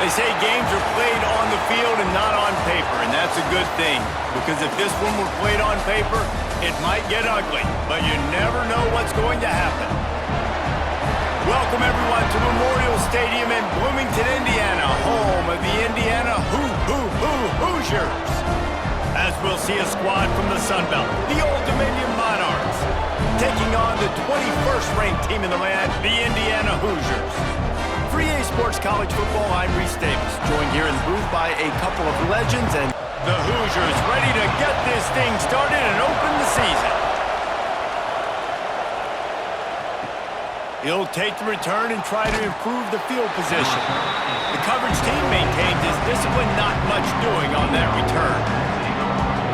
They say games are played on the field and not on paper, and that's a good thing. Because if this one were played on paper, it might get ugly, but you never know what's going to happen. Welcome, everyone, to Memorial Stadium in Bloomington, Indiana, home of the Indiana Hoosiers. As we'll see a squad from the Sun Belt, the Old Dominion Monarchs, taking on the 21st ranked team in the land, the Indiana Hoosiers. For EA Sports College Football, I'm Reese Davis, joined here in the booth by a couple of legends, and the Hoosiers ready to get this thing started and open the season. He'll take the return and try to improve the field position. The coverage team maintains his discipline, not much doing on that return.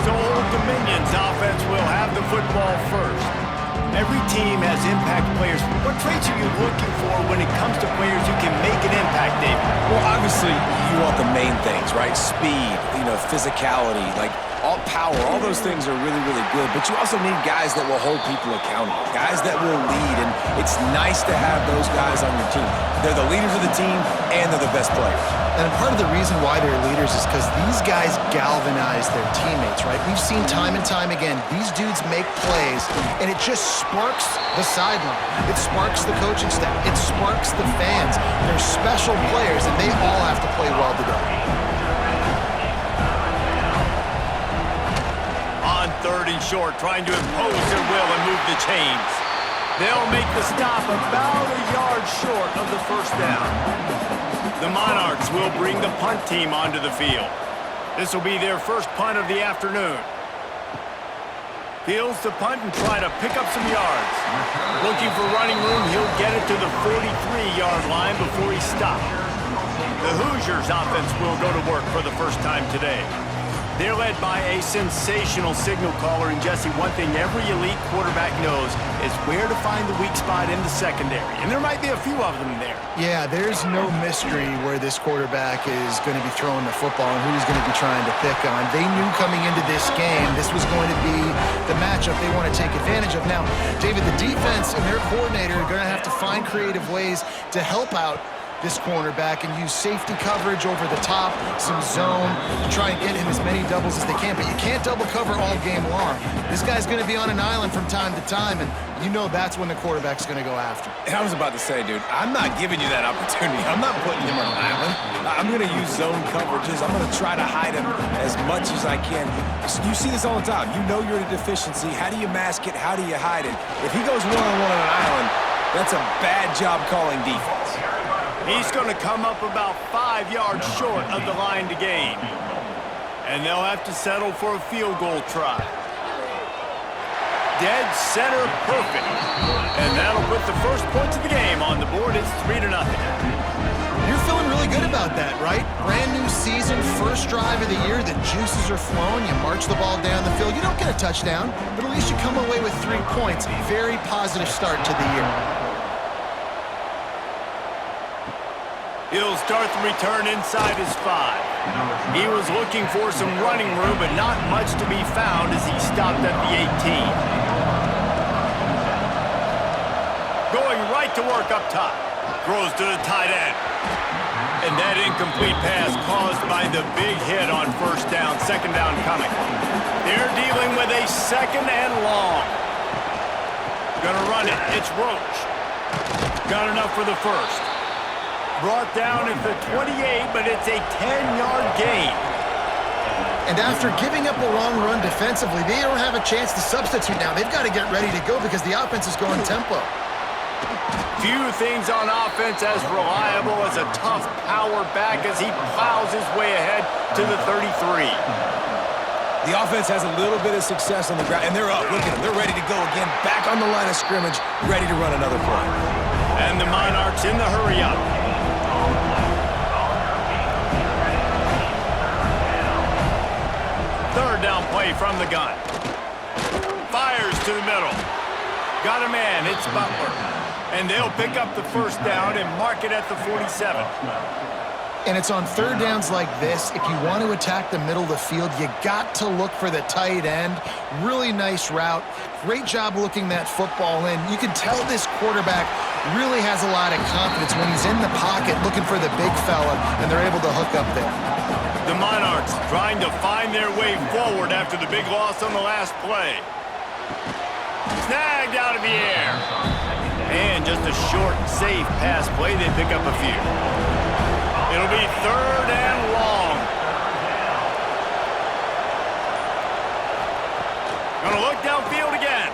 So Old Dominion's offense will have the football first. Every team has impact players. What traits are you looking for when it comes to players who can make an impact, David? Well, obviously, you want the main things, right? Speed, physicality, like all power, all those things are really, really good. But you also need guys that will hold people accountable, guys that will lead, and it's nice to have those guys on your team. They're the leaders of the team, and they're the best players. And part of the reason why they're leaders is because these guys galvanize their teammates, right? We've seen time and time again, these dudes make plays, and it just sparks the sideline. It sparks the coaching staff. It sparks the fans. They're special players, and they all have to play well together. On 3rd and short, trying to impose their will and move the chains. They'll make the stop about a yard short of the first down. The Monarchs will bring the punt team onto the field. This will be their first punt of the afternoon. Fields the punt and try to pick up some yards. Looking for running room, he'll get it to the 43-yard line before he's stopped. The Hoosiers offense will go to work for the first time today. They're led by a sensational signal caller, and Jesse, one thing every elite quarterback knows is where to find the weak spot in the secondary, and there might be a few of them there. Yeah, there's no mystery where this quarterback is going to be throwing the football and who he's going to be trying to pick on. They knew coming into this game this was going to be the matchup they want to take advantage of. Now, David, the defense and their coordinator are going to have to find creative ways to help out this cornerback and use safety coverage over the top, some zone, to try and get him as many doubles as they can. But you can't double cover all game long. This guy's going to be on an island from time to time, and you know that's when the quarterback's going to go after. And I was about to say, dude, I'm not giving you that opportunity. I'm not putting him on an island. I'm going to use zone coverages. I'm going to try to hide him as much as I can. You see this all the time. You know you're in a deficiency. How do you mask it? How do you hide it? If he goes one-on-one on an island, that's a bad job calling defense. He's going to come up about 5 yards short of the line to gain. And they'll have to settle for a field goal try. Dead center perfect. And that'll put the first points of the game on the board. It's 3-0. You're feeling really good about that, right? Brand new season, first drive of the year. The juices are flowing. You march the ball down the field. You don't get a touchdown, but at least you come away with 3 points. Very positive start to the year. He'll start the return inside his 5. He was looking for some running room, but not much to be found as he stopped at the 18. Going right to work up top. Throws to the tight end. And that incomplete pass caused by the big hit on first down, second down coming. They're dealing with a second and long. Gonna run it. It's Roach. Got enough for the first. Brought down at the 28, but it's a 10-yard gain. And after giving up a long run defensively, they don't have a chance to substitute now. They've got to get ready to go because the offense is going tempo. Few things on offense as reliable as a tough power back as he plows his way ahead to the 33. The offense has a little bit of success on the ground, and they're up. Look at them. They're ready to go again, back on the line of scrimmage, ready to run another play. And the Monarchs in the hurry-up. Third down play from the gun. Fires to the middle. Got a man. It's Butler. And they'll pick up the first down and mark it at the 47. And it's on third downs like this, if you want to attack the middle of the field, you got to look for the tight end. Really nice route. Great job looking that football in. You can tell this quarterback really has a lot of confidence when he's in the pocket looking for the big fella, and they're able to hook up there. The Monarchs trying to find their way forward after the big loss on the last play. Snagged out of the air. And just a short, safe pass play. They pick up a few. It'll be third and long. Gonna look downfield again.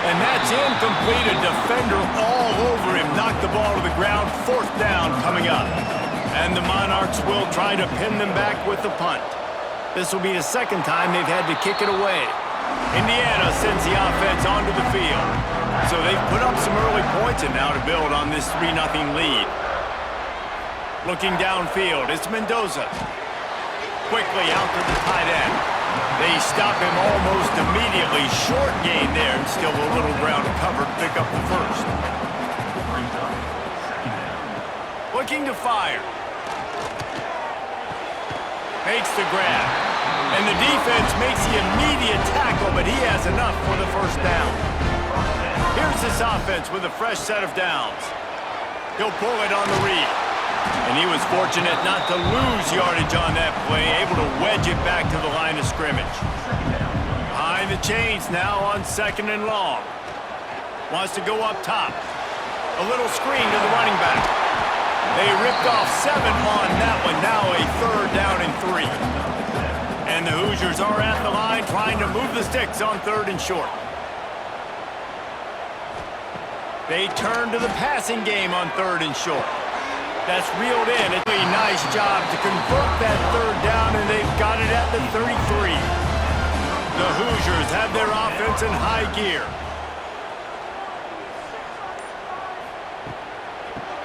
And that's incomplete. A defender all over him. Knocked the ball to the ground. Fourth down coming up. And the Monarchs will try to pin them back with the punt. This will be the second time they've had to kick it away. Indiana sends the offense onto the field. So they've put up some early points and now to build on this 3-0 lead. Looking downfield, it's Mendoza. Quickly out to the tight end. They stop him almost immediately. Short gain there and still a little ground covered to pick up the first. Looking to fire. Makes the grab. And the defense makes the immediate tackle, but he has enough for the first down. Here's this offense with a fresh set of downs. He'll pull it on the read. And he was fortunate not to lose yardage on that play, able to wedge it back to the line of scrimmage. Behind the chains now on second and long. Wants to go up top. A little screen to the running back. They ripped off 7 on that one. Now a third down and 3. And the Hoosiers are at the line trying to move the sticks on third and short. They turn to the passing game on third and short. That's reeled in. It's a nice job to convert that third down, and they've got it at the 33. The Hoosiers have their offense in high gear.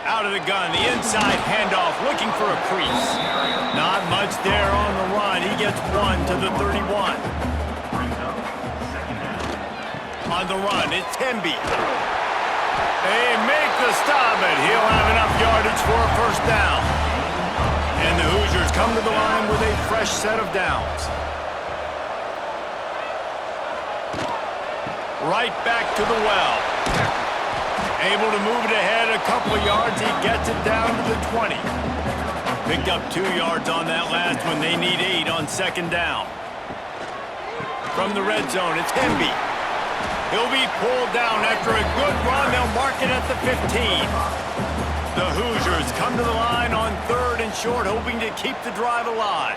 Out of the gun, the inside handoff, looking for a crease. Not much there on the run. He gets 1 to the 31. On the run, it's Temby. They make the stop, but he'll have enough yardage for a first down. And the Hoosiers come to the line with a fresh set of downs. Right back to the well. Able to move it ahead a couple of yards. He gets it down to the 20. Picked up 2 yards on that last one. They need 8 on second down. From the red zone, it's Hemby. He'll be pulled down after a good run. They'll mark it at the 15. The Hoosiers come to the line on third and short, hoping to keep the drive alive.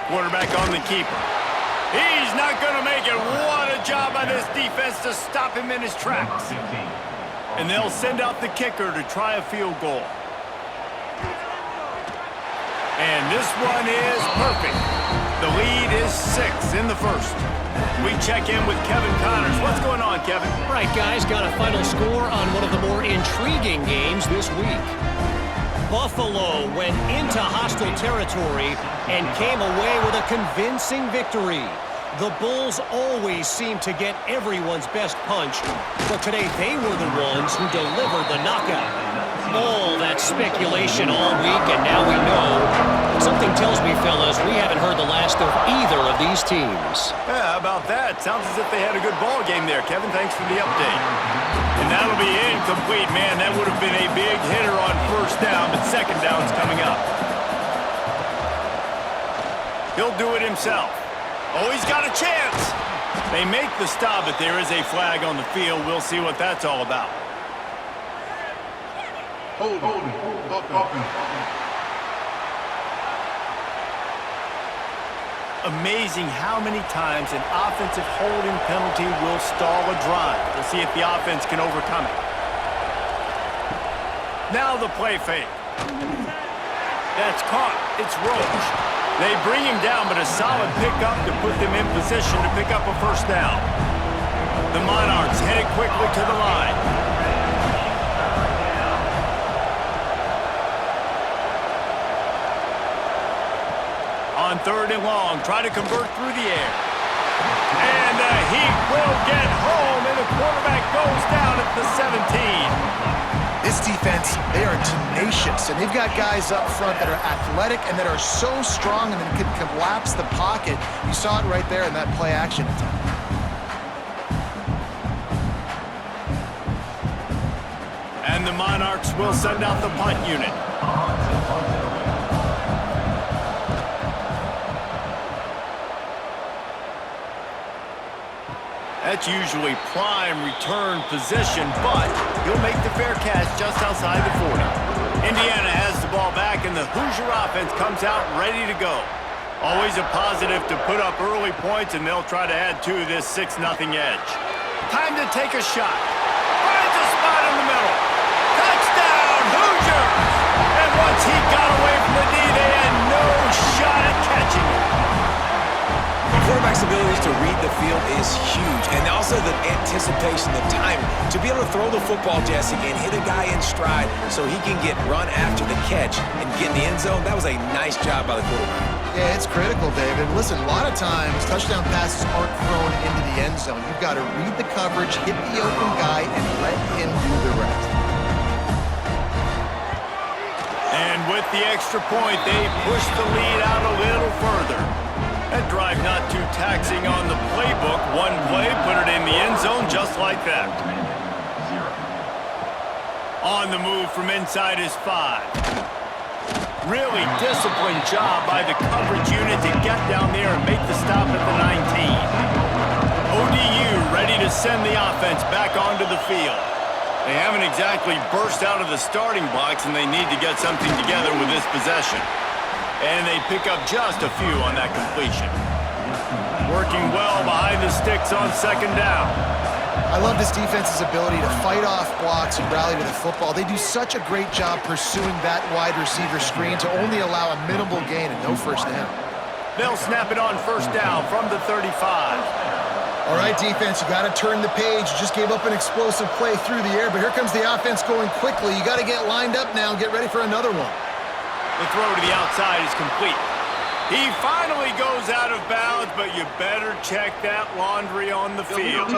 Quarterback on the keeper. He's not going to make it. What a job by this defense to stop him in his tracks. And they'll send out the kicker to try a field goal. And this one is perfect. The lead is 6 in the first. We check in with Kevin Connors. What's going on, Kevin? Right, guys, got a final score on one of the more intriguing games this week. Buffalo went into hostile territory and came away with a convincing victory. The Bulls always seem to get everyone's best punch, but today they were the ones who delivered the knockout. All that speculation all week, and now we know. Something tells me, fellas, we haven't heard the last of either of these teams. Yeah, how about that? Sounds as if they had a good ball game there, Kevin. Thanks for the update. And that'll be incomplete, man. That would have been a big hitter on first down, but second down's coming up. He'll do it himself. Oh, he's got a chance. They make the stop, but there is a flag on the field. We'll see what that's all about. Amazing how many times an offensive holding penalty will stall a drive. We'll see if the offense can overcome it. Now the play fake. That's caught. It's Roach. They bring him down, but a solid pickup to put them in position to pick up a first down. The Monarchs headed quickly to the line. On third and long, try to convert through the air. And the Heat will get home, and the quarterback goes down at the 17. This defense, they are tenacious, and they've got guys up front that are athletic and that are so strong and that can collapse the pocket. You saw it right there in that play action attempt. And the Monarchs will send out the punt unit. That's usually prime return position, but he'll make the fair catch just outside the 40. Indiana has the ball back, and the Hoosier offense comes out ready to go. Always a positive to put up early points, and they'll try to add to this 6-0 edge. Time to take a shot. Finds a spot in the middle. Touchdown, Hoosiers! And once he got away from the D, they had no shot at catching it. The quarterback's ability to read the field is huge, and also the anticipation, the timing. To be able to throw the football, Jesse, and hit a guy in stride so he can get run after the catch and get in the end zone, that was a nice job by the quarterback. Yeah, it's critical, David. Listen, a lot of times touchdown passes aren't thrown into the end zone. You've got to read the coverage, hit the open guy, and let him do the rest. And with the extra point, they push the lead out a little further. That drive not too taxing on the playbook. One play, put it in the end zone just like that. On the move from inside his 5. Really disciplined job by the coverage unit to get down there and make the stop at the 19. ODU ready to send the offense back onto the field. They haven't exactly burst out of the starting blocks, and they need to get something together with this possession. And they pick up just a few on that completion. Working well behind the sticks on second down. I love this defense's ability to fight off blocks and rally to the football. They do such a great job pursuing that wide receiver screen to only allow a minimal gain and no first down. They'll snap it on first down from the 35. All right, defense, you got to turn the page. You just gave up an explosive play through the air, but here comes the offense going quickly. You got to get lined up now and get ready for another one. The throw to the outside is complete. He finally goes out of bounds, but you better check that laundry on the field.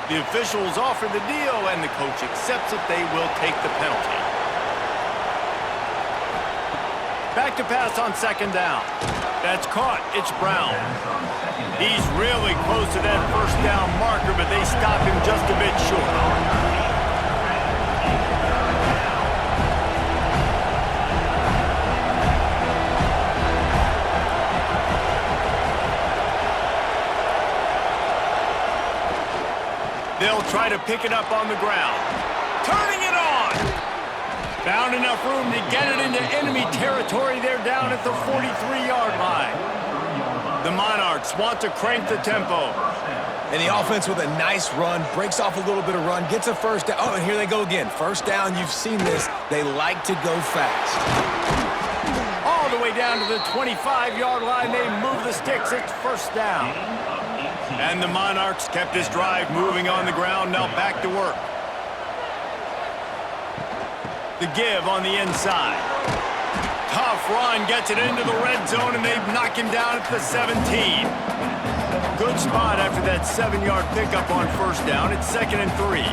The officials offer the deal, and the coach accepts it. They will take the penalty. Back to pass on second down. That's caught. It's Brown. He's really close to that first down marker, but they stop him just a bit short. They'll try to pick it up on the ground. Turning it on! Found enough room to get it into enemy territory. They're down at the 43-yard line. The Monarchs want to crank the tempo. And the offense with a nice run, breaks off a little bit of run, gets a first down. Oh, and here they go again. First down, you've seen this. They like to go fast. All the way down to the 25-yard line. They move the sticks. It's first down. And the Monarchs kept this drive moving on the ground. Now back to work. The give on the inside. Tough run, gets it into the red zone, and they knock him down at the 17. Good spot after that 7-yard pickup on first down. It's 2nd and 3.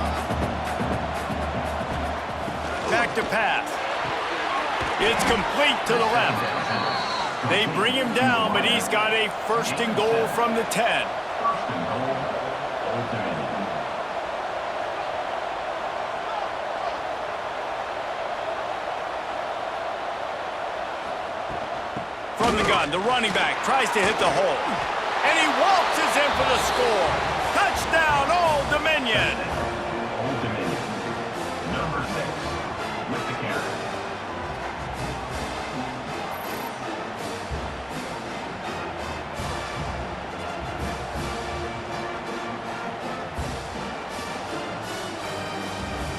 Back to pass. It's complete to the left. They bring him down, but he's got a 1st and goal from the 10. From the gun, the running back tries to hit the hole. And he waltzes in for the score. Touchdown, Old Dominion. Old Dominion. Number 6 with the carry.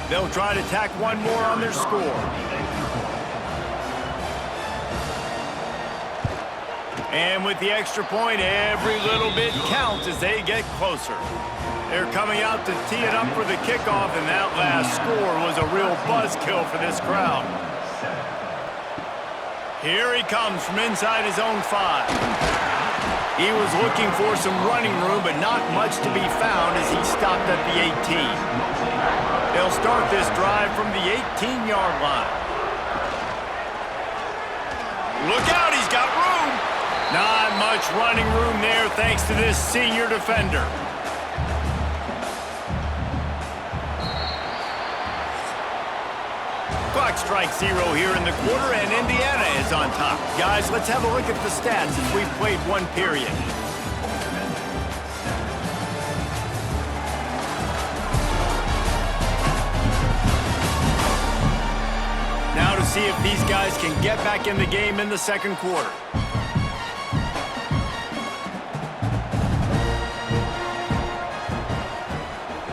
They'll try to tack one more on their score. And with the extra point, every little bit counts as they get closer. They're coming out to tee it up for the kickoff, and that last score was a real buzzkill for this crowd. Here he comes from inside his own 5. He was looking for some running room, but not much to be found as he stopped at the 18. They'll start this drive from the 18-yard line. Look out, he's got room. Not much running room there thanks to this senior defender. Clock strikes 0 here in the quarter, and Indiana is on top. Guys, let's have a look at the stats as we've played one period. Now to see if these guys can get back in the game in the second quarter.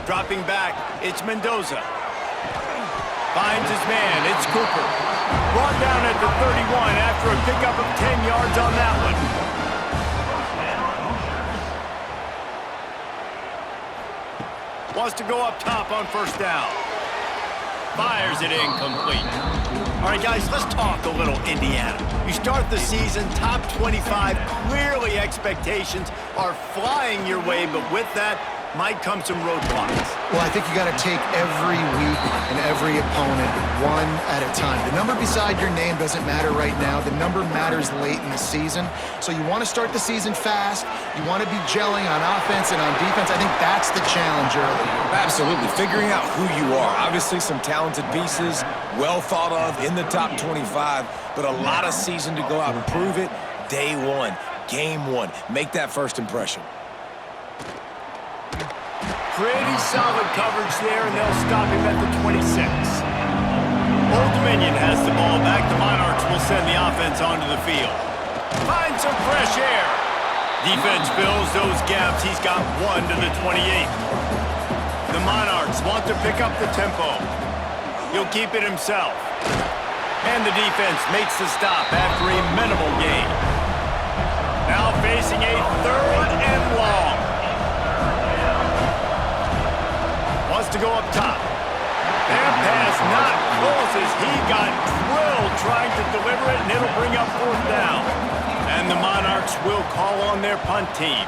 Dropping back, it's Mendoza. Finds his man, it's Cooper. Brought down at the 31 after a pickup of 10 yards on that one. Wants to go up top on first down. Fires it incomplete. All right, guys, let's talk a little Indiana. You start the season top 25. Clearly expectations are flying your way, but with that might come some roadblocks. Well, I think you got to take every week and every opponent one at a time. The number beside your name doesn't matter right now. The number matters late in the season. So you want to start the season fast. You want to be gelling on offense and on defense. I think that's the challenge early. Absolutely. Figuring out who you are. Obviously some talented pieces, well thought of in the top 25, but a lot of season to go out and prove it. Day one, game one. Make that first impression. Pretty solid coverage there, and they'll stop him at the 26. Old Dominion has the ball back. The Monarchs will send the offense onto the field. Find some fresh air. Defense fills those gaps. He's got one to the 28. The Monarchs want to pick up the tempo. He'll keep it himself. And the defense makes the stop after a minimal gain. Now facing a 3rd and long. Wants to go up top. That pass not close as he got drilled trying to deliver it, and it'll bring up 4th down. And the Monarchs will call on their punt team.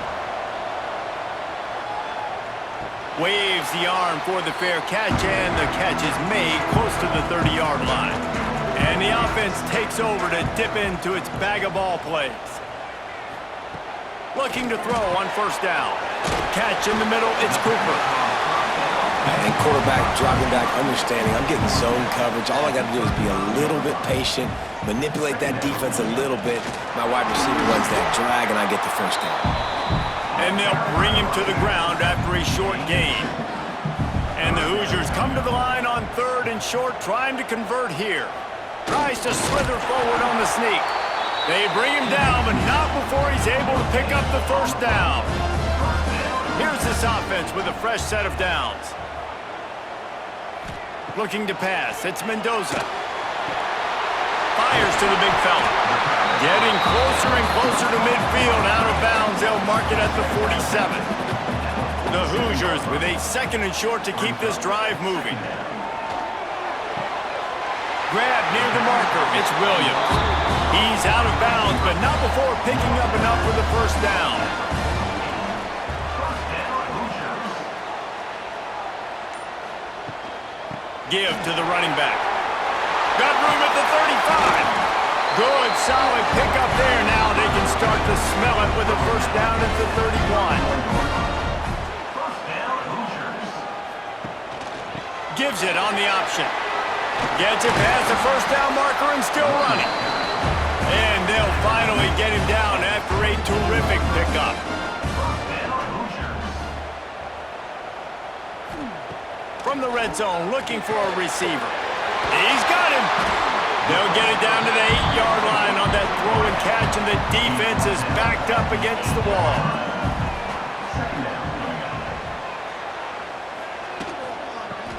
Waves the arm for the fair catch, and the catch is made close to the 30-yard line. And the offense takes over to dip into its bag of ball plays. Looking to throw on first down. Catch in the middle, it's Cooper. And quarterback dropping back, understanding I'm getting zone coverage. All I got to do is be a little bit patient, manipulate that defense a little bit. My wide receiver runs that drag, and I get the first down. And they'll bring him to the ground after a short gain. And the Hoosiers come to the line on 3rd and short, trying to convert here. Tries to slither forward on the sneak. They bring him down, but not before he's able to pick up the first down. Here's this offense with a fresh set of downs. Looking to pass, it's Mendoza. Fires to the big fella. Getting closer and closer to midfield, out of bounds. They'll mark it at the 47. The Hoosiers with a 2nd and short to keep this drive moving. Grab near the marker, it's Williams. He's out of bounds, but not before picking up enough for the first down. Give to the running back. Got room at the 35. Good, solid pickup there. Now they can start to smell it with a first down at the 31. Gives it on the option. Gets it past the first down marker and still running. And they'll finally get him down after a terrific pickup. From the red zone, looking for a receiver. He's got him. They'll get it down to the 8-yard line on that throw and catch, and the defense is backed up against the wall.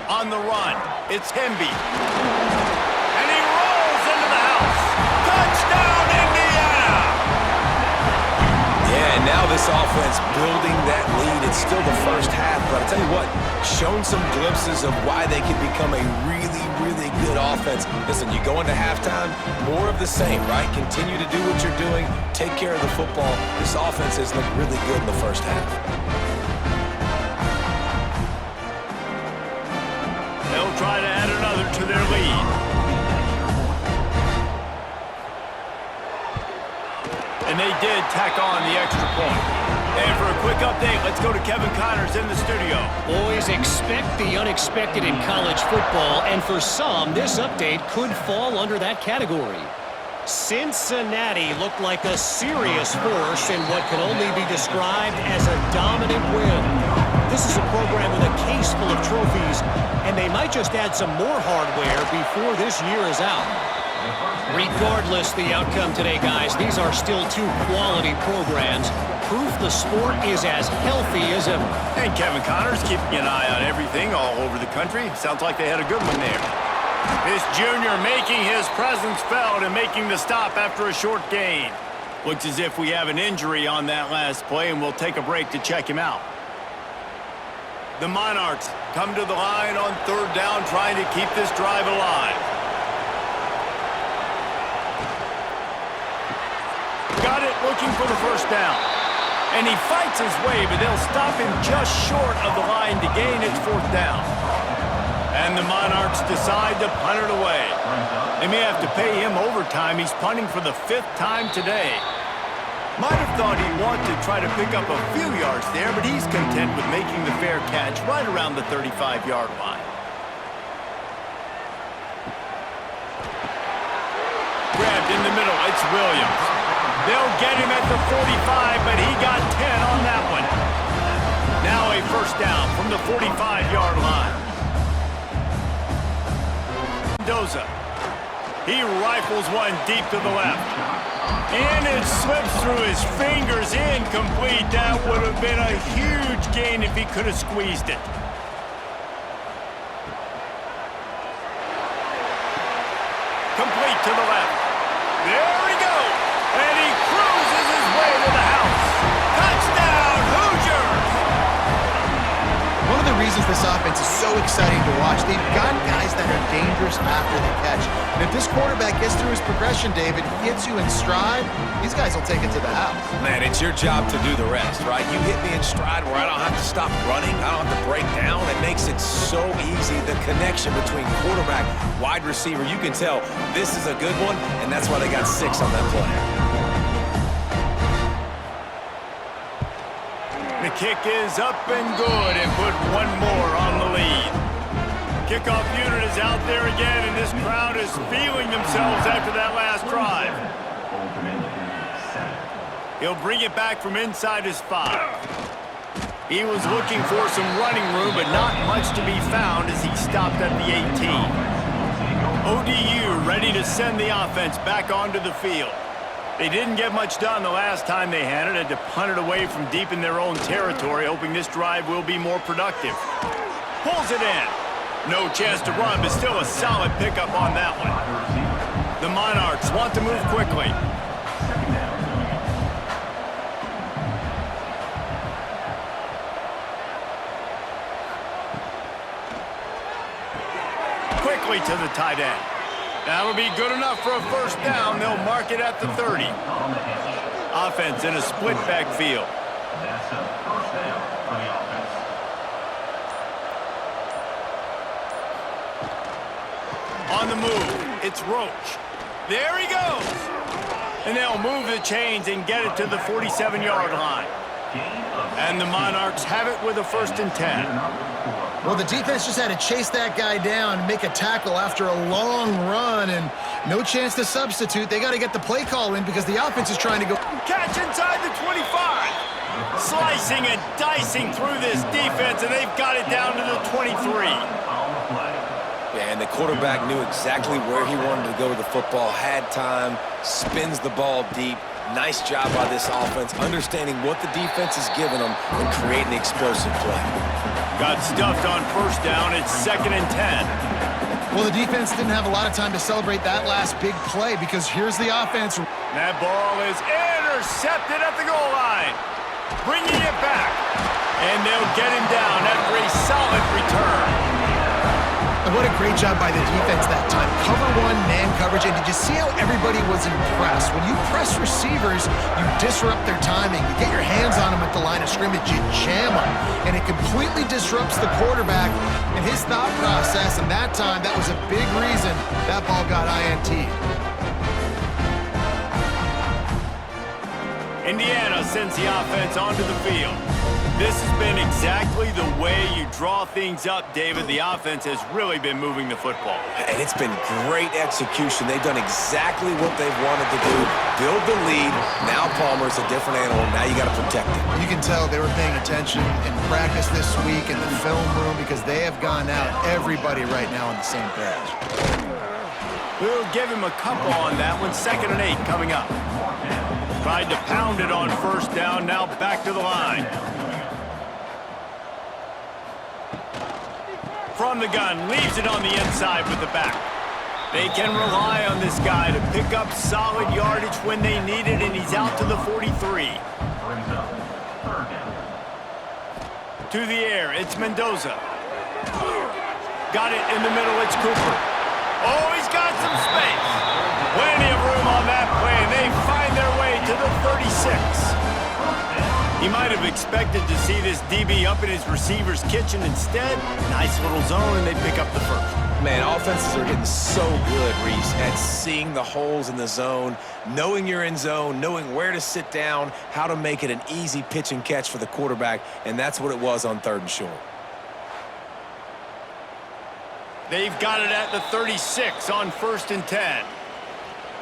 On the run, it's Hemby. And he rolls into the house. Touchdown, Indiana! Yeah, and now this this offense building that lead. It's still the first half, but I'll tell you what, shown some glimpses of why they can become a really, really good offense. Listen, you go into halftime, more of the same, right? Continue to do what you're doing, take care of the football. This offense has looked really good in the first half. They'll try to add another to their lead. And they did tack on the extra point. And for a quick update, let's go to Kevin Connors in the studio. Boys, expect the unexpected in college football, and for some, this update could fall under that category. Cincinnati looked like a serious force in what can only be described as a dominant win. This is a program with a case full of trophies, and they might just add some more hardware before this year is out. Regardless the outcome today, guys, these are still two quality programs. Proof the sport is as healthy as ever. And Kevin Connors keeping an eye on everything all over the country. Sounds like they had a good one there. This junior making his presence felt and making the stop after a short gain. Looks as if we have an injury on that last play, and we'll take a break to check him out. The Monarchs come to the line on third down, trying to keep this drive alive. Got it, looking for the first down. And he fights his way, but they'll stop him just short of the line to gain its fourth down. And the Monarchs decide to punt it away. They may have to pay him overtime. He's punting for the 5th time today. Might have thought he'd want to try to pick up a few yards there, but he's content with making the fair catch right around the 35-yard line. Grabbed in the middle, it's Williams. They'll get him at the 45, but he got 10 on that one. Now a first down from the 45-yard line. Mendoza. He rifles one deep to the left. And it slips through his fingers, incomplete. That would have been a huge gain if he could have squeezed it. Complete to the left. There we go. And he cruises his way to the house. Touchdown, Hoosiers! One of the reasons this offense is so exciting to watch, they've got guys that are dangerous after the catch. And if this quarterback gets through his progression, David, hits you in stride, these guys will take it to the house. Man, it's your job to do the rest, right? You hit me in stride where I don't have to stop running. I don't have to break down. It makes it so easy. The connection between quarterback, wide receiver, you can tell this is a good one, and that's why they got 6 on that play. The kick is up and good, and put one more on the lead. Kickoff unit is out there again, and this crowd is feeling themselves after that last drive. He'll bring it back from inside his 5. He was looking for some running room, but not much to be found as he stopped at the 18. ODU ready to send the offense back onto the field. They didn't get much done the last time they had it. Had to punt it away from deep in their own territory, hoping this drive will be more productive. Pulls it in. No chance to run, but still a solid pickup on that one. The Monarchs want to move quickly. Quickly to the tight end. That'll be good enough for a first down. They'll mark it at the 30. Offense in a split backfield. That's a first down for the offense. On the move, it's Roach. There he goes. And they'll move the chains and get it to the 47-yard line. And the Monarchs have it with a 1st and 10. Well, the defense just had to chase that guy down and make a tackle after a long run, and no chance to substitute. They got to get the play call in because the offense is trying to go. Catch inside the 25. Slicing and dicing through this defense, and they've got it down to the 23. Yeah, and the quarterback knew exactly where he wanted to go with the football, had time, spins the ball deep. Nice job by this offense, understanding what the defense is giving them and creating explosive play. Got stuffed on first down. It's 2nd and 10. Well, the defense didn't have a lot of time to celebrate that last big play because here's the offense. That ball is intercepted at the goal line. bringing it back. And they'll get him down after a solid return. And what a great job by the defense that time. Cover one, man coverage, and did you see how everybody was impressed? When you press receivers, you disrupt their timing. You get your hands on them at the line of scrimmage, you jam them, and it completely disrupts the quarterback and his thought process, and that time, that was a big reason that ball got INT'd. Indiana sends the offense onto the field. This has been exactly the way you draw things up, David. The offense has really been moving the football. And it's been great execution. They've done exactly what they've wanted to do. Build the lead. Now Palmer's a different animal. Now you got to protect it. You can tell they were paying attention in practice this week in the film room because they have gone out, everybody right now on the same page. We'll give him a couple on that one. 2nd and 8 coming up. Tried to pound it on first down. Now back to the line. From the gun, leaves it on the inside with the back. They can rely on this guy to pick up solid yardage when they need it, and he's out to the 43. To the air, it's Mendoza. Got it in the middle, it's Cooper. Oh, he's got some space. Plenty of room on that play, and they find their way to the 36. He might have expected to see this DB up in his receiver's kitchen. Instead, nice little zone, and they pick up the first. Man, offenses are getting so good, Reese, at seeing the holes in the zone, knowing you're in zone, knowing where to sit down, how to make it an easy pitch and catch for the quarterback, and that's what it was on 3rd and short. They've got it at the 36 on 1st and 10.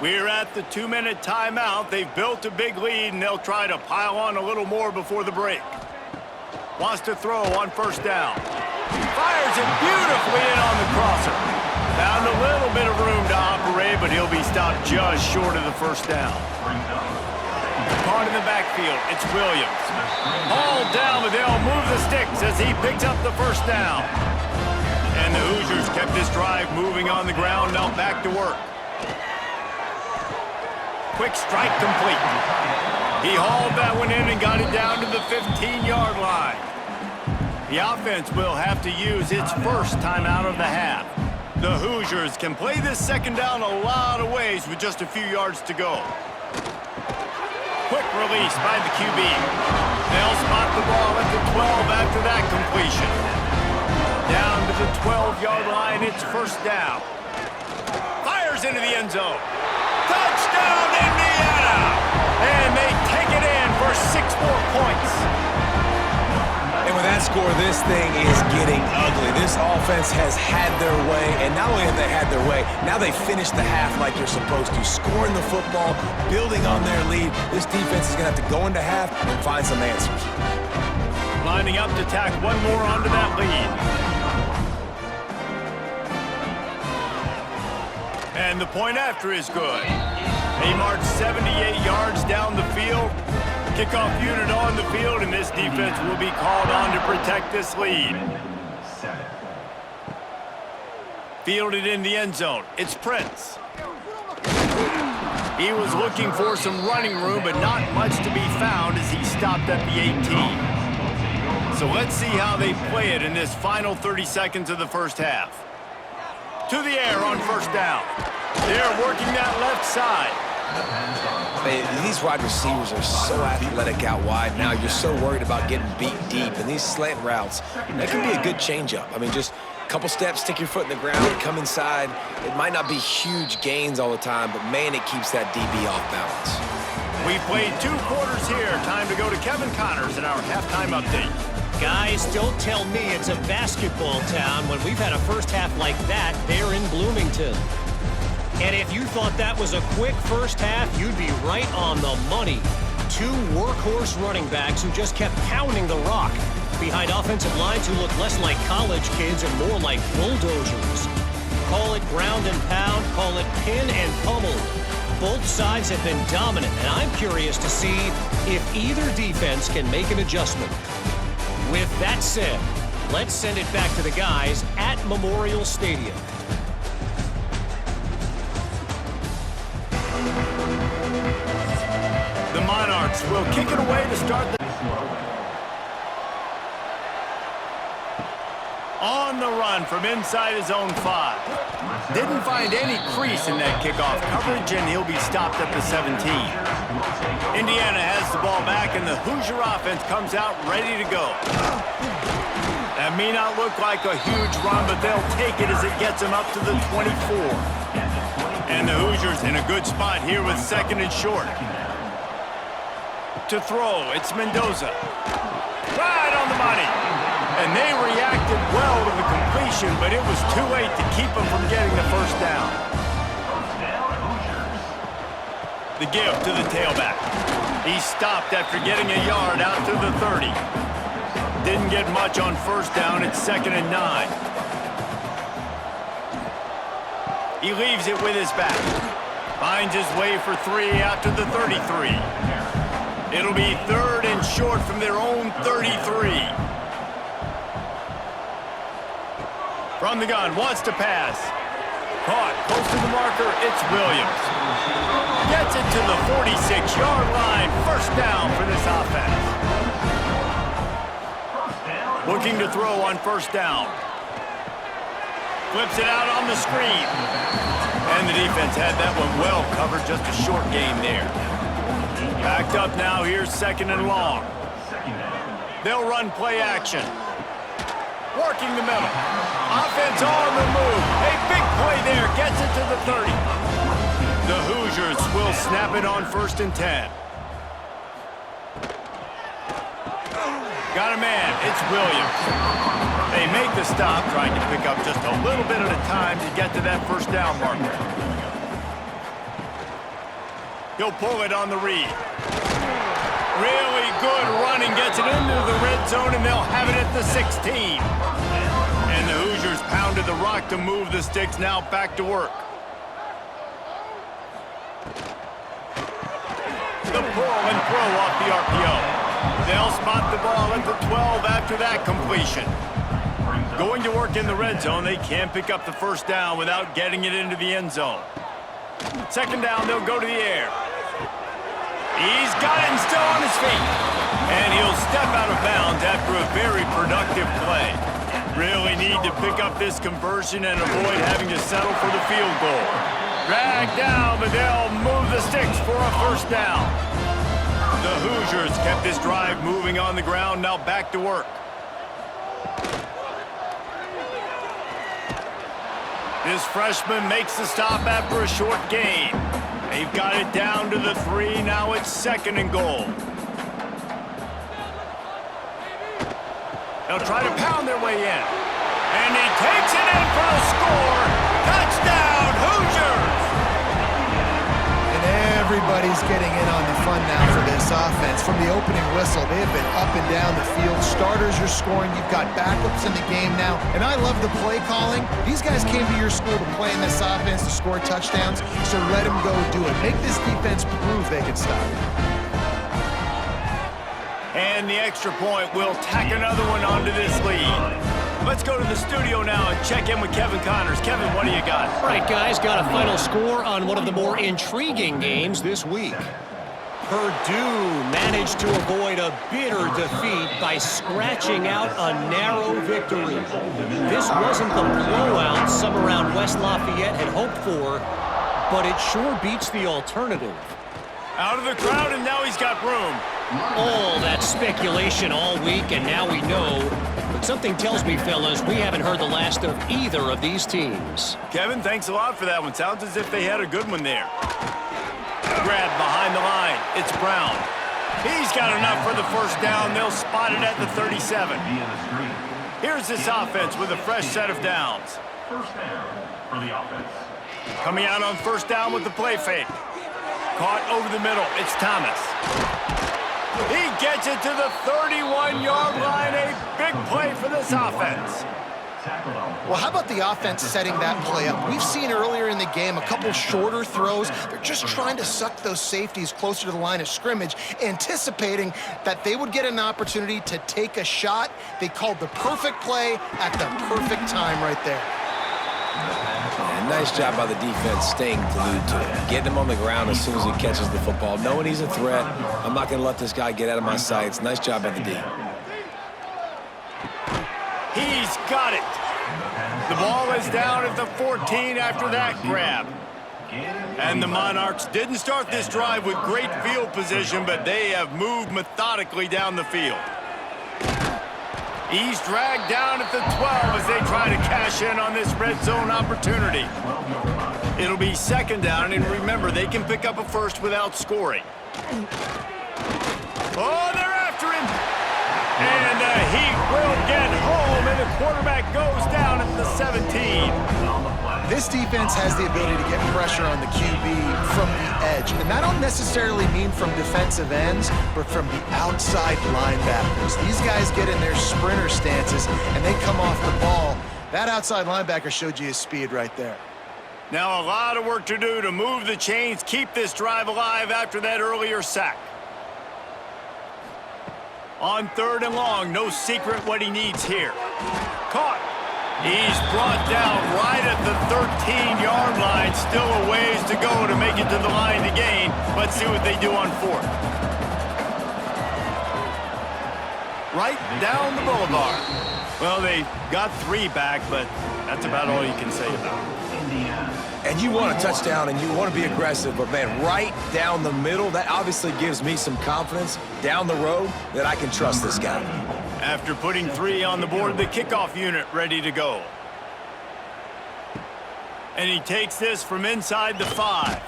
We're at the 2-minute timeout. They've built a big lead, and they'll try to pile on a little more before the break. Wants to throw on 1st down. Fires it beautifully in on the crosser. Found a little bit of room to operate, but he'll be stopped just short of the 1st down. Caught in the backfield, it's Williams. Hauled down, but they'll move the sticks as he picks up the 1st down. And the Hoosiers kept this drive moving on the ground. Now back to work. Quick strike complete. He hauled that one in and got it down to the 15-yard line. The offense will have to use its first timeout of the half. The Hoosiers can play this 2nd down a lot of ways with just a few yards to go. Quick release by the QB. They'll spot the ball at the 12 after that completion. Down to the 12-yard line, it's 1st down. Fires into the end zone. Touchdown, Indiana! And they take it in for 6 more points. And with that score, this thing is getting ugly. This offense has had their way, and not only have they had their way, now they finished the half like they're supposed to, scoring the football, building on their lead. This defense is going to have to go into half and find some answers. Lining up to tack one more onto that lead. And the point after is good. They march 78 yards down the field. Kickoff unit on the field, and this defense will be called on to protect this lead. Fielded in the end zone. It's Prince. He was looking for some running room, but not much to be found as he stopped at the 18. So let's see how they play it in this final 30 seconds of the first half. To the air on 1st down. They're working that left side. These wide receivers are so athletic out wide now. You're so worried about getting beat deep. And these slant routes, that can be a good changeup. I mean, just a couple steps, stick your foot in the ground, come inside. It might not be huge gains all the time, but, man, it keeps that DB off balance. We've played 2 quarters here. Time to go to Kevin Connors in our halftime update. Guys, don't tell me it's a basketball town when we've had a first half like that there in Bloomington. And if you thought that was a quick first half, you'd be right on the money. 2 workhorse running backs who just kept pounding the rock behind offensive lines who look less like college kids and more like bulldozers. Call it ground and pound, call it pin and pummel. Both sides have been dominant, and I'm curious to see if either defense can make an adjustment. With that said, let's send it back to the guys at Memorial Stadium. The Monarchs will kick it away to start the... On the run from inside his own 5. Didn't find any crease in that kickoff coverage, and he'll be stopped at the 17. Indiana has the ball back, and the Hoosier offense comes out ready to go. That may not look like a huge run, but they'll take it as it gets them up to the 24. And the Hoosiers in a good spot here with 2nd and short. To throw, it's Mendoza. Right on the money. And they reacted well to the completion, but it was too late to keep them from getting the first down. The give to the tailback. He stopped after getting a yard out to the 30. Didn't get much on first down. It's 2nd and 9. He leaves it with his back. Finds his way for 3 out to the 33. It'll be 3rd and short from their own 33. From the gun, wants to pass. Caught, close to the marker, it's Williams. Gets it to the 46-yard line. First down for this offense. Looking to throw on first down. Flips it out on the screen. And the defense had that one well covered, just a short gain there. Backed up now, here's 2nd and long. They'll run play action. Working the middle. Offense on the move. A big play there. Gets it to the 30. The Hoosiers will snap it on 1st and 10. Got a man. It's Williams. They make the stop, trying to pick up just a little bit at a time to get to that first down marker. He'll pull it on the read. Really good running, gets it into the red zone, and they'll have it at the 16. And the Hoosiers pounded the rock to move the sticks, now back to work. The pull and throw off the RPO. They'll spot the ball at the 12 after that completion. Going to work in the red zone, they can't pick up the first down without getting it into the end zone. 2nd down, they'll go to the air. He's got it and still on his feet. And he'll step out of bounds after a very productive play. Really need to pick up this conversion and avoid having to settle for the field goal. Dragged down, but they'll move the sticks for a first down. The Hoosiers kept this drive moving on the ground, now back to work. This freshman makes the stop after a short gain. They've got it down to the 3. Now it's 2nd and goal. They'll try to pound their way in. And he takes it in for a score. Touchdown, Hoosiers! And everybody's getting in on the fun now for this offense. From the opening whistle, they have been up and down the field. Starters are scoring. You've got backups in the game now. And I love the play calling. These guys came to your school to play in this offense to score touchdowns, so let them go do it. Make this defense prove they can stop it. And the extra point will tack another one onto this lead. Let's go to the studio now and check in with Kevin Connors. Kevin, what do you got? All right, guys, got a final score on one of the more intriguing games this week. Purdue managed to avoid a bitter defeat by scratching out a narrow victory. This wasn't the blowout some around West Lafayette had hoped for, but it sure beats the alternative. Out of the crowd, and now he's got room. All that speculation all week, and now we know. But something tells me, fellas, we haven't heard the last of either of these teams. Kevin, thanks a lot for that one. Sounds as if they had a good one there. Grab behind the line. It's Brown. He's got enough for the first down. They'll spot it at the 37. Here's this offense with a fresh set of downs. First down for the offense. Coming out on first down with the play fake. Caught over the middle. It's Thomas. He gets it to the 31-yard line. A big play for this offense. Well, how about the offense setting that play up? We've seen earlier in the game a couple shorter throws. They're just trying to suck those safeties closer to the line of scrimmage, anticipating that they would get an opportunity to take a shot. They called the perfect play at the perfect time right there. man. Nice job by the defense staying glued to him. Getting him on the ground as soon as he catches the football. Knowing he's a threat, I'm not going to let this guy get out of my sights. Nice job by the D. He's got it. The ball is down at the 14 after that grab. And the Monarchs didn't start this drive with great field position, but they have moved methodically down the field. He's dragged down at the 12 as they try to cash in on this red zone opportunity. It'll be second down, and remember, they can pick up a first without scoring. Oh, they're after him. And the Heat will get home, and the quarterback goes down at the 17. This defense has the ability to get pressure on the QB from the edge. And that don't necessarily mean from defensive ends, but from the outside linebackers. These guys get in their sprinter stances, and they come off the ball. That outside linebacker showed you his speed right there. Now a lot of work to do to move the chains, keep this drive alive after that earlier sack. On third and long, no secret what he needs here. Caught. He's brought down right at the 13-yard line. Still a ways to go to make it to the line to gain. Let's see what they do on fourth. Right down the boulevard. Well, they got 3 back, but that's about all you can say about it. And you want a touchdown, and you want to be aggressive, but, man, right down the middle, that obviously gives me some confidence down the road that I can trust this guy. After putting 3 on the board, the kickoff unit ready to go. And he takes this from inside the 5.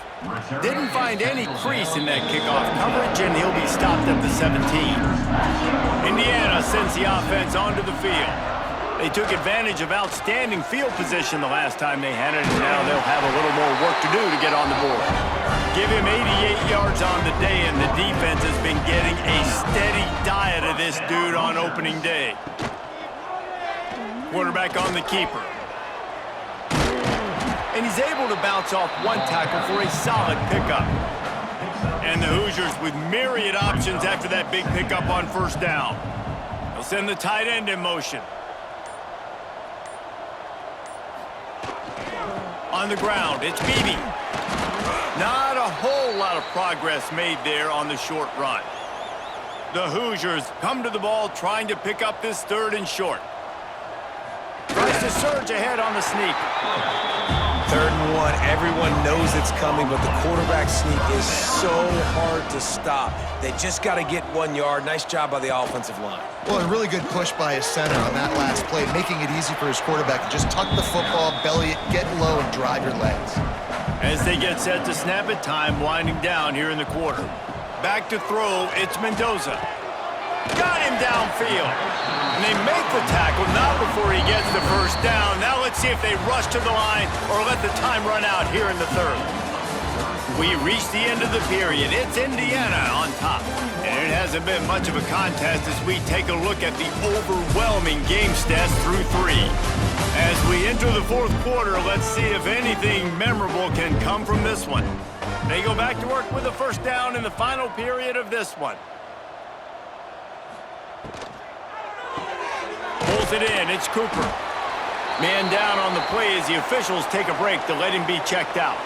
Didn't find any crease in that kickoff coverage, and he'll be stopped at the 17. Indiana sends the offense onto the field. They took advantage of outstanding field position the last time they had it, and now they'll have a little more work to do to get on the board. Give him 88 yards on the day, and the defense has been getting a steady diet of this dude on opening day. Quarterback on the keeper. And he's able to bounce off one tackle for a solid pickup. And the Hoosiers with myriad options after that big pickup on first down. They'll send the tight end in motion. On the ground, it's Beebe. Not a whole lot of progress made there on the short run. The Hoosiers come to the ball trying to pick up this third and short. Tries to surge ahead on the sneak. 3rd and 1, everyone knows it's coming, but the quarterback sneak is so hard to stop. They just got to get 1 yard. Nice job by the offensive line. Well, a really good push by his center on that last play, making it easy for his quarterback to just tuck the football, belly it, get low, and drive your legs. As they get set to snap it, time winding down here in the quarter. Back to throw, it's Mendoza. Got him downfield. And they make the tackle, not before he gets the first down. Now let's see if they rush to the line or let the time run out here in the third. We reach the end of the period. It's Indiana on top. And it hasn't been much of a contest as we take a look at the overwhelming game stats through 3. As we enter the fourth quarter, let's see if anything memorable can come from this one. They go back to work with a first down in the final period of this one. Pulls it in, it's Cooper. Man down on the play as the officials take a break to let him be checked out.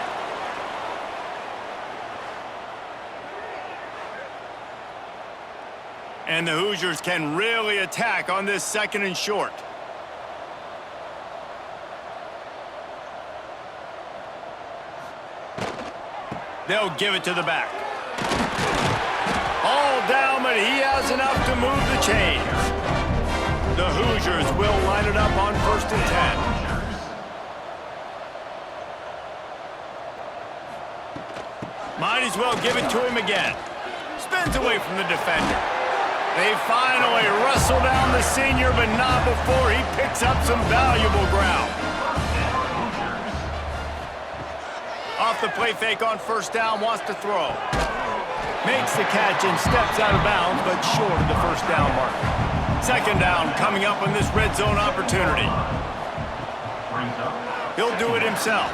And the Hoosiers can really attack on this 2nd and short. They'll give it to the back. All down, but he has enough to move the chains. The Hoosiers will line it up on 1st and 10. Might as well give it to him again. Spins away from the defender. They finally wrestle down the senior, but not before he picks up some valuable ground. Off the play fake on first down, wants to throw. Makes the catch and steps out of bounds, but short of the first down marker. 2nd down coming up on this red zone opportunity. He'll do it himself.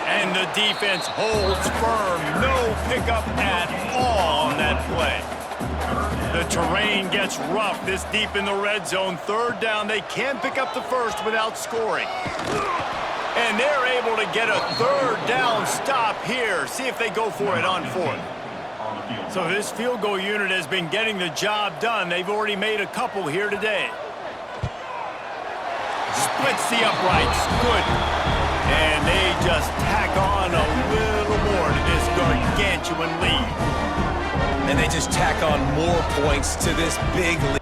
And the defense holds firm. No pickup at all on that play. The terrain gets rough this deep in the red zone. 3rd down, they can't pick up the first without scoring. And they're able to get a third down stop here. See if they go for it on fourth. So this field goal unit has been getting the job done. They've already made a couple here today. Splits the uprights. Good. And they just tack on a little more to this gargantuan lead. And they just tack on more points to this big lead.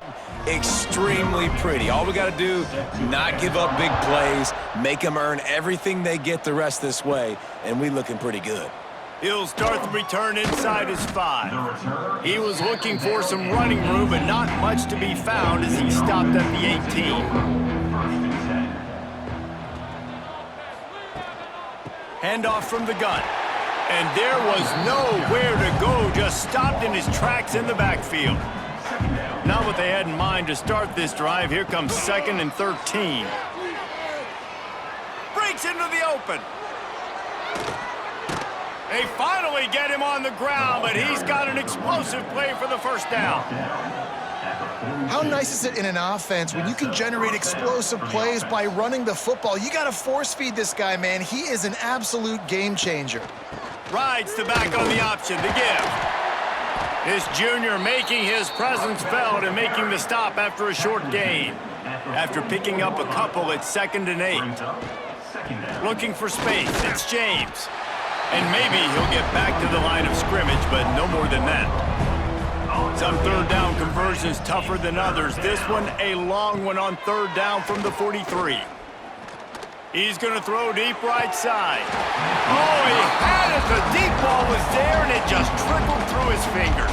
Extremely pretty. All we got to do, not give up big plays, make them earn everything they get the rest this way, and we looking pretty good. He'll start the return inside his 5. He was looking for some running room, but not much to be found as he stopped at the 18. Handoff from the gun. And there was nowhere to go, just stopped in his tracks in the backfield. Not what they had in mind to start this drive. Here comes 2nd and 13. Breaks into the open. They finally get him on the ground, but he's got an explosive play for the first down. How nice is it in an offense when you can generate explosive plays by running the football? You got to force feed this guy, man. He is an absolute game changer. Rides the back on the option to give. This junior making his presence felt and making the stop after a short gain. After picking up a couple, it's 2nd and 8. Looking for space, it's James. And maybe he'll get back to the line of scrimmage, but no more than that. Some third down conversions tougher than others. This one a long one on 3rd down from the 43. He's going to throw deep right side. Oh, he had it. The deep ball was there, and it just trickled through his fingers.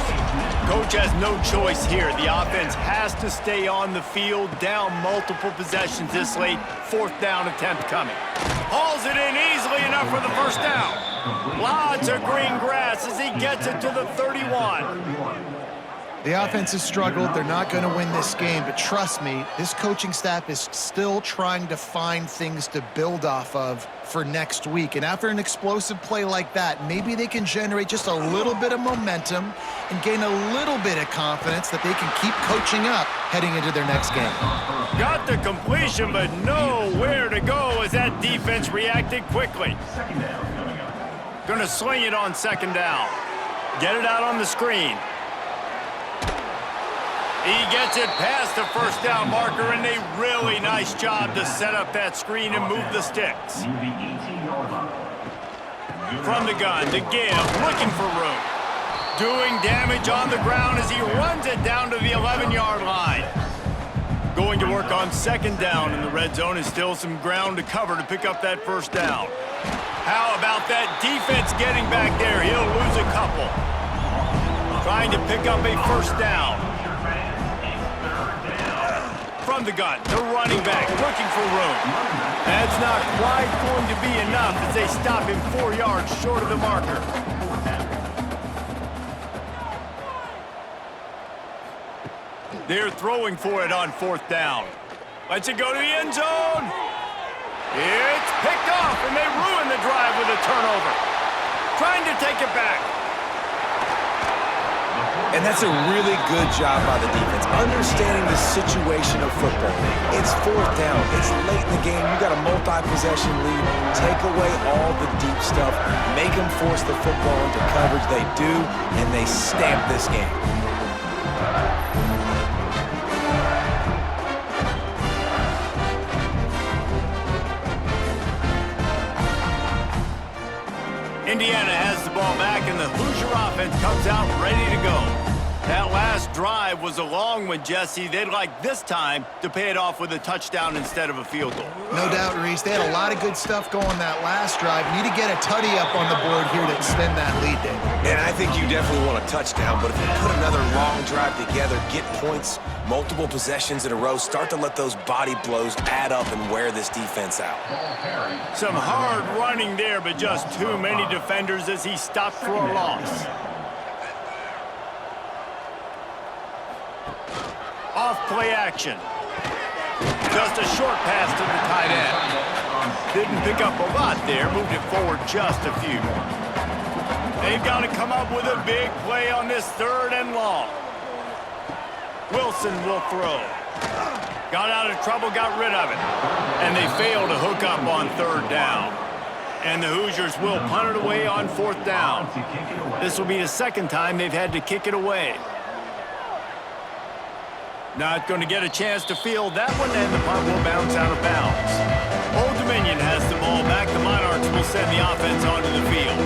Coach has no choice here. The offense has to stay on the field, down multiple possessions this late. 4th down attempt coming. Hauls it in easily enough for the first down. Lots of green grass as he gets it to the 31. The offense has struggled. They're not going to win this game, but trust me, this coaching staff is still trying to find things to build off of for next week. And after an explosive play like that, maybe they can generate just a little bit of momentum and gain a little bit of confidence that they can keep coaching up heading into their next game. Got the completion, but nowhere to go as that defense reacted quickly. Gonna sling it on 2nd down. Get it out on the screen. He gets it past the first down marker, and a really nice job to set up that screen and move the sticks. From the gun to give, looking for room. Doing damage on the ground as he runs it down to the 11-yard line. Going to work on 2nd down in the red zone is still some ground to cover to pick up that first down. How about that defense getting back there? He'll lose a couple. Trying to pick up a first down. From the gun, the running back looking for room. That's not quite going to be enough as they stop him 4 yards short of the marker. They're throwing for it on 4th down. Lets it go to the end zone. It's picked off, and they ruin the drive with a turnover. Trying to take it back. And that's a really good job by the defense, understanding the situation of football. It's 4th down. It's late in the game. You got a multi-possession lead. Take away all the deep stuff. Make them force the football into coverage. They do, and they stamp this game. Indiana has the ball back, and the Hoosier offense comes out ready to go. That last drive was a long one, Jesse. They'd like this time to pay it off with a touchdown instead of a field goal. No doubt, Reese. They had a lot of good stuff going that last drive. Need to get a tutty up on the board here to extend that lead, Dave. And I think you definitely want a touchdown, but if you put another long drive together, get points, multiple possessions in a row, start to let those body blows add up and wear this defense out. Some hard running there, but just too many defenders as he stopped for a loss. Off play action. Just a short pass to the tight end. Didn't pick up a lot there, moved it forward just a few. They've got to come up with a big play on this 3rd and long. Wilson will throw. Got out of trouble, got rid of it. And they fail to hook up on third down. And the Hoosiers will punt it away on fourth down. This will be the second time they've had to kick it away. Not going to get a chance to field that one, and the punt will bounce out of bounds. Old Dominion has the ball back. The Monarchs will send the offense onto the field.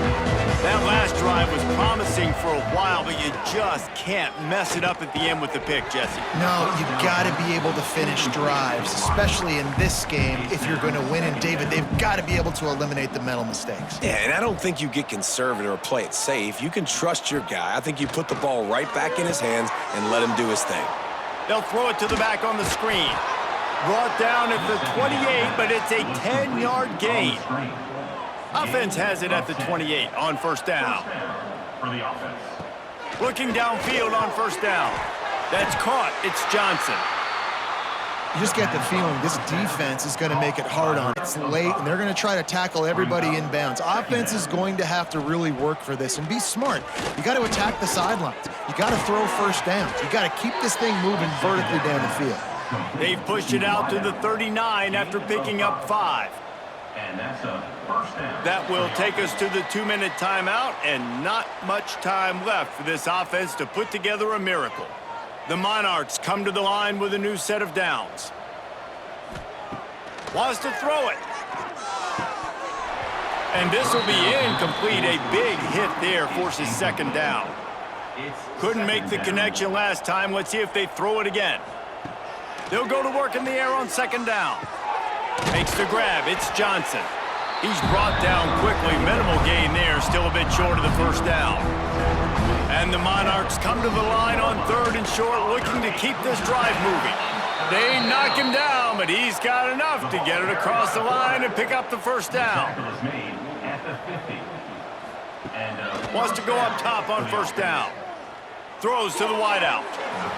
That last drive was promising for a while, but you just can't mess it up at the end with the pick, Jesse. No, you got to be able to finish drives, especially in this game if you're going to win. And, David, they've got to be able to eliminate the mental mistakes. Yeah, and I don't think you get conservative or play it safe. You can trust your guy. I think you put the ball right back in his hands and let him do his thing. They'll throw it to the back on the screen. Brought down at the 28, but it's a 10-yard gain. Offense has it at the 28 on first down. Looking downfield on first down. That's caught. It's Johnson. You just get the feeling this defense is going to make it hard on it. It's late, and they're going to try to tackle everybody inbounds. Offense is going to have to really work for this and be smart. You got to attack the sidelines. You got to throw first downs. You got to keep this thing moving vertically down the field. They've pushed it out to the 39 after picking up 5. And that's a first down. That will take us to the 2-minute timeout, and not much time left for this offense to put together a miracle. The Monarchs come to the line with a new set of downs. Wants to throw it. And this will be incomplete. A big hit there forces second down. Couldn't make the connection last time. Let's see if they throw it again. They'll go to work in the air on second down. Makes the grab. It's Johnson. He's brought down quickly. Minimal gain there. Still a bit short of the first down. And the Monarchs come to the line on third and short, looking to keep this drive moving. They knock him down, but he's got enough to get it across the line and pick up the first down. Wants to go up top on first down. Throws to the wideout.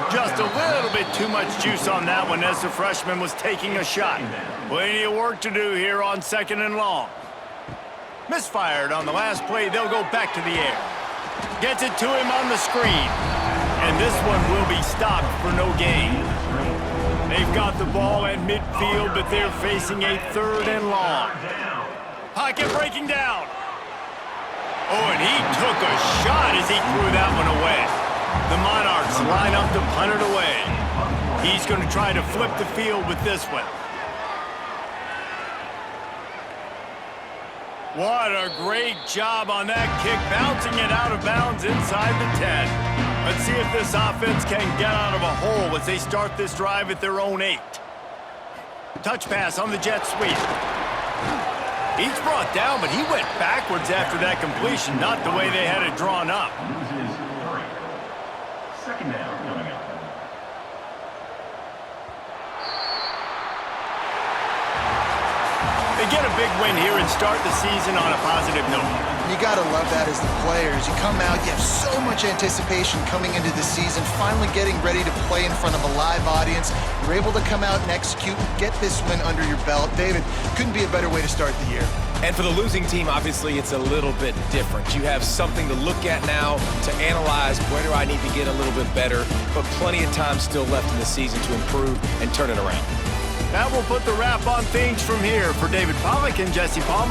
Just a little bit too much juice on that one as the freshman was taking a shot. Plenty of work to do here on second and long. Misfired on the last play. They'll go back to the air. Gets it to him on the screen. And this one will be stopped for no gain. They've got the ball at midfield, but they're facing a third and long. Pocket breaking down. Oh, and he took a shot as he threw that one away. The Monarchs line up to punt it away. He's going to try to flip the field with this one. What a great job on that kick, bouncing it out of bounds inside the 10. Let's see if this offense can get out of a hole as they start this drive at their own 8. Touch pass on the jet sweep. He's brought down, but he went backwards after that completion, not the way they had it drawn up. Second down coming up. They get a big win here and start the season on a positive note. You got to love that as the players. You come out, you have so much anticipation coming into the season, finally getting ready to play in front of a live audience. You're able to come out and execute, get this win under your belt. David, couldn't be a better way to start the year. And for the losing team, obviously, it's a little bit different. You have something to look at now, to analyze where do I need to get a little bit better, but plenty of time still left in the season to improve and turn it around. That will put the wrap on things from here. For David Pollack and Jesse Palmer.